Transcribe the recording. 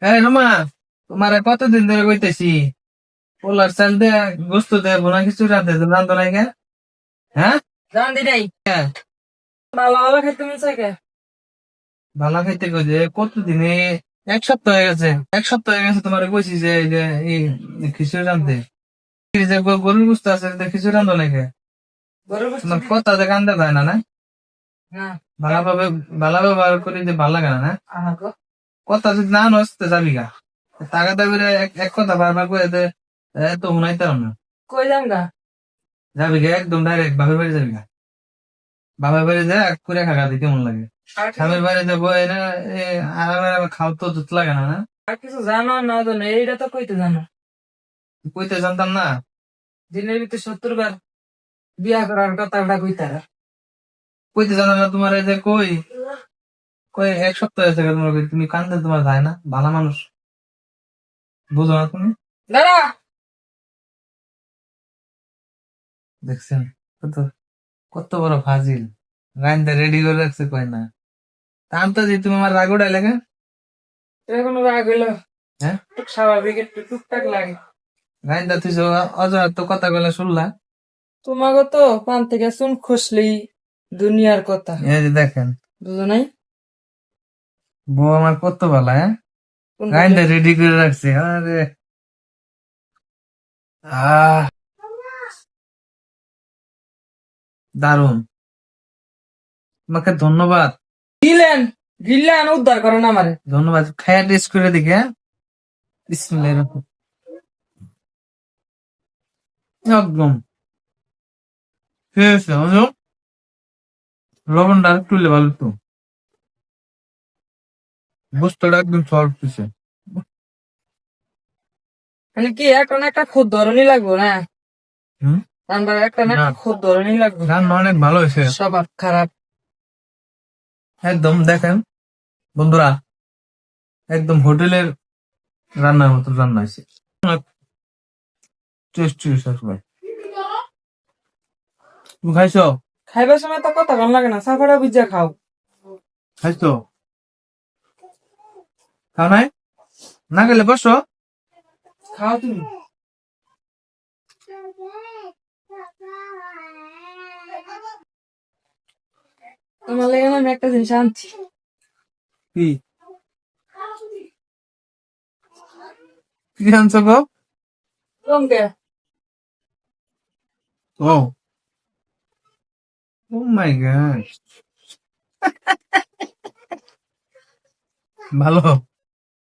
এই রোমা, তোমার কতদিন ধরে কইতেছি পোলার চাল দে, গোস্ত দে, বোনা কিছু রান্ধো নাই কে? হ্যাঁ, জান দি নাই হ্যাঁ, ভালো ভালো খেতে মন চাই কে? ভালো খাইতে কই যে কতদিনে, এক সপ্তাহ হয়ে গেছে তোমার কইছি যে এই যে এই খিচুড়ি রান্ধতে। এই যে গরুর গোস্ত আছে, খিচুড়ি রান্ধো নাই কে? গরু গোস্ত তোমার দি কথা যে কান্দা যায় না না? না ভালোভাবে ভালোভাবে করি যে ভাল লাগে না না? আহা গো কথা যদি না নসতে যাবি গা, টাকা দাবি এক কথা বারবার কয়ে দে, এত শুনাইতাম না। কই যাম গা যাবি গা একদম ডাইরেক্ট বাপের বাড়ি যাবি গা। বাপের বাড়ি যা করে খাগা দিতে মন লাগে। আর কিছু স্বামীর বাড়ি যাবো এনে আরামে আরামে খাও তো দুধ লাগে না না? আর কিছু জানো না জানো এইটা তো কইতে জানো কইতে জানতাম না। দিনের ভিতরে 70 বার বিয়া করার কথাটা কইতারা কইতে জানো না তোমার এই যে কই কই এক সপ্তাহ আছে তোমার তুমি কান্দে তোমার যায় না, ভালো মানুষ বুঝো না তুমি? দাঁড়া দেখছেন কত কত বড় ফাজিল, গাইন্দা রেডি করে রাখছে কয় না। তা আমি তো যে তুমি আমার রাগ উঠাই লাগে। এখন রাগ হইলো হ্যাঁ, টুক স্বাভাবিক একটু টুকটাক লাগে গাইন্দা তুই অজয় তো কথা কইলা শুনলা। তোমাকে তো পান থেকে চুন খসলি দুনিয়ার কথা এই যে দেখেন, বুঝো নাই বউ আমার কত ভালো, হ্যাঁ, কোন বলে গাইন্দা রেডি করে রাখছে। আরে আহ দারুন, তোমাকে ধন্যবাদ। গিলেন গিলেন উদ্ধার করেন আমারে ধন্যবাদ, খায়া টেস্ট করে দেখি। হ্যাঁ, বিসমিল্লাহির রহমানির রহিম। একদম ঠিক আছে, বুঝো? লবণটা একটু লেভাল একটু, গোস্তটা একদম সফট পিছে। মানে কি একটা না একটা খুদ ধরনই লাগবো না হুম, আমরা একটা না না, একটা খুদ ধরনই লাগবো রান্না অনেক ভালো হয়েছে। স্বভাব খারাপ একদম দেখেন বন্ধুরা, একদম হোটেলের রান্নার মতো রান্না হয়েছে। টেস্টি সবসময়। তুমি খাইছো? খাইবার সময় তো কথা কম লাগে না সাফাটা বুঝা খাও খাইছো? খাও নাই? না গেলে বসো। খাও তুমি তোমার লেগে না আমি একটা জিনিস আনছি কি কি আনছো গো? রঙকে ও, ও মাই গড, ভালো।